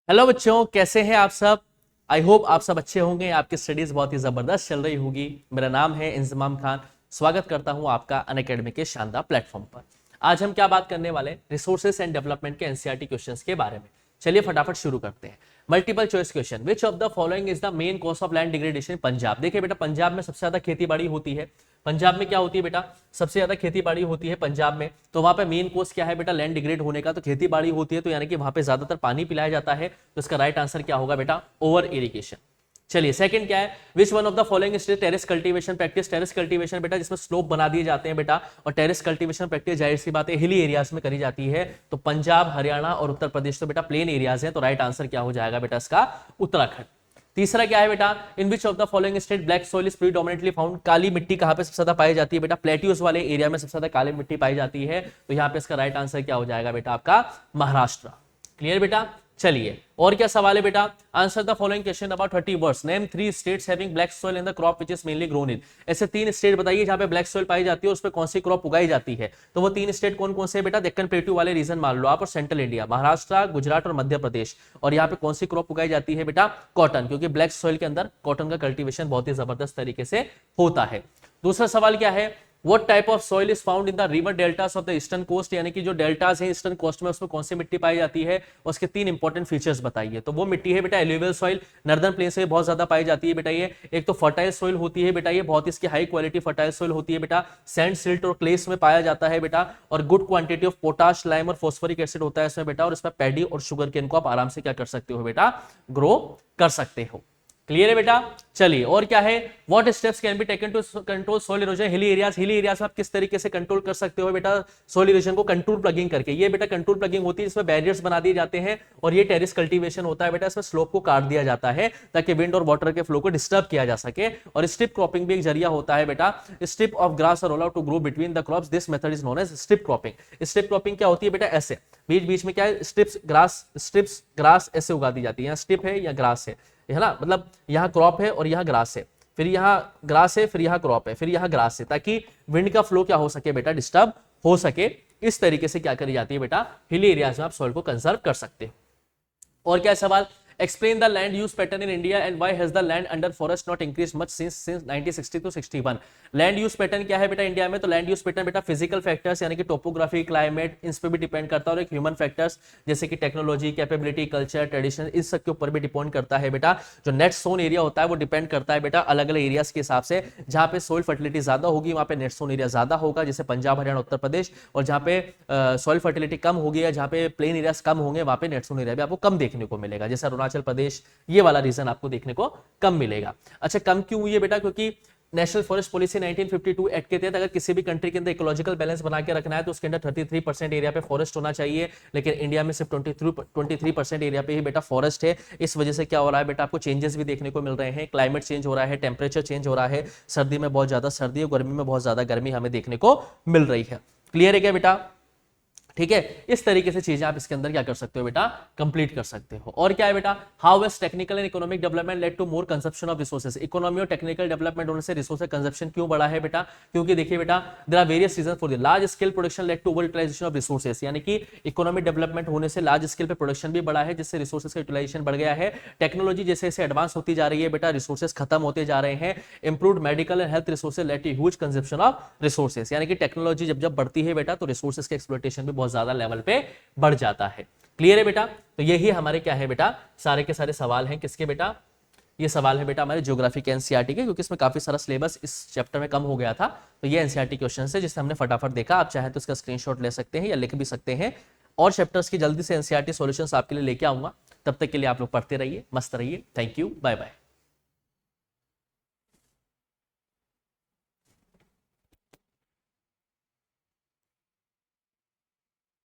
Hello बच्चों, कैसे हैं आप सब। आई होप आप सब अच्छे होंगे। आपकी स्टडीज बहुत ही जबरदस्त चल रही होगी। मेरा नाम है इंजमाम खान। स्वागत करता हूं आपका अनअकैडमी के शानदार प्लेटफॉर्म पर। आज हम क्या बात करने वाले, रिसोर्सेज एंड डेवलपमेंट के एनसीईआरटी क्वेश्चंस के बारे में। चलिए फटाफट शुरू करते हैं। Multiple choice question, which of the following is the main cause of land degradation Punjab. देखिए बेटा, पंजाब में सबसे ज्यादा खेती बाड़ी होती है। पंजाब में क्या होती है बेटा, सबसे ज्यादा खेती बाड़ी होती है पंजाब में। तो वहां पे मेन कोर्स क्या है बेटा, लैंड डिग्रेड होने का। तो खेती बाड़ी होती है तो यानी कि वहां पे ज्यादातर पानी पिलाया जाता है। तो इसका राइट आंसर क्या होगा बेटा, ओवर इरिगेशन। चलिए सेकंड क्या है, which one of the following is terrace cultivation practice. Terrace cultivation बेटा जिसमें स्लोप बना दिए जाते हैं बेटा, और टेरेस कल्टीवेशन प्रैक्टिस जाहिर सी बात है हिली एरियाज में करी जाती है। तो पंजाब, हरियाणा और उत्तर प्रदेश तो बेटा प्लेन एरियाज है। तो राइट आंसर क्या हो जाएगा बेटा इसका, उत्तराखंड। तीसरा क्या है बेटा, in which of the following state black soil is predominantly found. काली मिट्टी कहां पे सबसे ज्यादा पाई जाती है बेटा, प्लेट्यूज वाले एरिया में सबसे ज्यादा काली मिट्टी पाई जाती है। तो यहां पे इसका राइट आंसर क्या हो जाएगा बेटा, आपका महाराष्ट्र। क्लियर बेटा। चलिए और क्या सवाल है बेटा, answer the following question about 30 words. Name 3 states having black soil in the crop which is mainly grown in. ऐसे 3 स्टेट बताइए जहां पे ब्लैक सॉइल पाई जाती है, उस पे कौन सी क्रॉप उगाई जाती है। तो वो 3 स्टेट कौन कौन से बेटा, डेक्कन प्लेट्यू वाले रीजन मान लो आप, और सेंट्रल इंडिया, महाराष्ट्र, गुजरात और मध्य प्रदेश। और यहाँ पे कौन सी क्रॉप उगाई जाती है बेटा, कॉटन, क्योंकि ब्लैक सॉइल के अंदर कॉटन का कल्टीवेशन बहुत ही जबरदस्त तरीके से होता है। दूसरा सवाल क्या है, What type of soil is found in the river deltas of the eastern coast। यानी कि जो डेल्टास हैं ईस्टर्न कोस्ट में, उसमें कौन सी मिट्टी पाई जाती है, उसके 3 इंपॉर्टेंट फीचर्स बताइए। तो वो मिट्टी है बेटा एल्यूवियल सॉइल, नॉर्दर्न प्लेन से बहुत ज्यादा पाई जाती है बेटा ये। एक तो फर्टाइल सॉइल होती है बेटा, ये बहुत इसकी हाई क्वालिटी फर्टाइल सॉइल होती है बेटा। सैंड, सिल्ट और क्लेस में पाया जाता है बेटा। और good quantity of potash, lime और फॉस्फोरिक एसिड होता है इसमें बेटा। और इसमें पैडी और शुगर केन को आप आराम से क्या कर सकते हो बेटा, ग्रो कर सकते हो। क्लियर है बेटा। चलिए और क्या है, what steps can be taken to control soil erosion hilly areas. Hilly areas में आप किस तरीके से कंट्रोल कर सकते हो बेटा सॉइल इरोजन को, कंटूर प्लगिंग करके। ये बेटा कंटूर प्लगिंग होती है, इसमें बैरियर्स बना दिए जाते हैं। और ये टेरेस कल्टीवेशन होता है बेटा, इसमें स्लोप को काट दिया जाता है ताकि विंड और वाटर के फ्लो को डिस्टर्ब किया जा सके। और स्ट्रिप क्रॉपिंग भी एक जरिया होता है बेटा, स्ट्रिप ऑफ ग्रास और roll to grow between the crops. This method is known as strip cropping. Strip cropping क्या होती है बेटा, ऐसे बीच बीच में क्या है, स्ट्रिप्स ग्रास ऐसे उगा दी जाती है। यहाँ स्ट्रिप है या ग्रास है ना, मतलब यहाँ क्रॉप है और यहाँ ग्रास है, फिर यहाँ ग्रास है, फिर यहाँ क्रॉप है, फिर यहाँ ग्रास है, ताकि विंड का फ्लो क्या हो सके बेटा, डिस्टर्ब हो सके। इस तरीके से क्या करी जाती है बेटा, हिली एरियाज में आप सॉइल को कंजर्व कर सकते हो। और क्या सवाल, explain the land use pattern in India and why has the land under forest not increase much since 1960 to 61। Land use pattern क्या है बेटा इंडिया में, तो लैंड यूज पैटर्न बेटा फिजिकल फैक्टर्स यानी कि टोपोग्राफी, क्लाइमेट, इन पे भी डिपेंड करता है। और एक ह्यूमन फैक्टर्स जैसे कि टेक्नोलॉजी, कैपेबिलिटी, कल्चर, ट्रेडिशन, इस सब के ऊपर भी डिपेंड करता है बेटा। जो नेट सोन एरिया होता है वो डिपेंड करता है बेटा अलग अलग एरियाज के हिसाब से। जहां पे सोइल फर्टिलिटी ज्यादा होगी वहां पे नेट सोन एरिया ज्यादा होगा, जैसे पंजाब, हरियाणा, उत्तर प्रदेश। और जहां पे सोइल फर्टिलिटी कम होगी या जहां पे प्लेन एरियाज कम होंगे वहां पे नेट सोन एरिया भी आपको कम देखने को मिलेगा, जैसे अरुणाचल प्रदेश, ये वाला रीजन आपको देखने को कम मिलेगा। अच्छा कम क्यों हुई है बेटा, क्योंकि नेशनल फॉरेस्ट पॉलिसी 1952 एक्ट के तहत अगर किसी भी कंट्री के अंदर इकोलॉजिकल बैलेंस बना के रखना है तो उसके अंदर 33% एरिया पे फॉरेस्ट होना चाहिए। लेकिन इंडिया में सिर्फ 23% एरिया पे ही बेटा फॉरेस्ट है। इस वजह से क्या हो रहा है बेटा, आपको चेंजेस भी देखने को मिल रहे हैं। क्लाइमेट चेंज हो रहा है, टेम्परेचर चेंज हो रहा है, सर्दी में बहुत ज्यादा सर्दी और गर्मी में बहुत ज्यादा गर्मी हमें देखने को मिल रही है। क्लियर है क्या बेटा, ठीक है। इस तरीके से चीजें आप इसके अंदर क्या कर सकते हो बेटा, कंप्लीट कर सकते हो। और क्या है बेटा, how has technical and economic development led to more consumption of resources. Economy और टेक्निकल डेवलपमेंट होने से रिसोर्स कंजप्शन क्यों बढ़ा है बेटा, क्योंकि देखिए बेटा there are various reason for the large scale production led to over utilisation of resources. यानी कि इकोनॉमिक डेवलपमेंट होने से लार्ज स्केल पे प्रोडक्शन भी बढ़ा है, जिससे रिसोर्सेज का यूटिलाइजेशन बढ़ गया है। टेक्नोलॉजी जैसे जैसे एडवांस होती जा रही है बेटा, रिसोर्सेज खत्म होते जा रहे हैं। Improved medical and health resources led to huge consumption of resources. यानी कि टेक्नोलॉजी जब जब बढ़ती है बेटा तो रिसोर्सेज का एक्सप्लॉयटेशन भी बहुत ज्यादा लेवल पे बढ़ जाता है। क्लियर है बेटा। तो यही हमारे क्या है बेटा, सारे के सारे सवाल हैं किसके बेटा, ये सवाल है बेटा हमारे ज्योग्राफी के एनसीईआरटी के, क्योंकि इसमें काफी सारा सिलेबस इस चैप्टर में कम हो गया था। तो ये एनसीईआरटी क्वेश्चन है जिसे हमने फटाफट देखा। आप चाहे तो इसका स्क्रीनशॉट ले सकते हैं या लिख भी सकते हैं। और चैप्टर्स की जल्दी से एनसीईआरटी सॉल्यूशंस आपके लिए लेके आऊंगा। तब तक के लिए आप लोग पढ़ते रहिए, मस्त रहिए। Thank you, bye bye.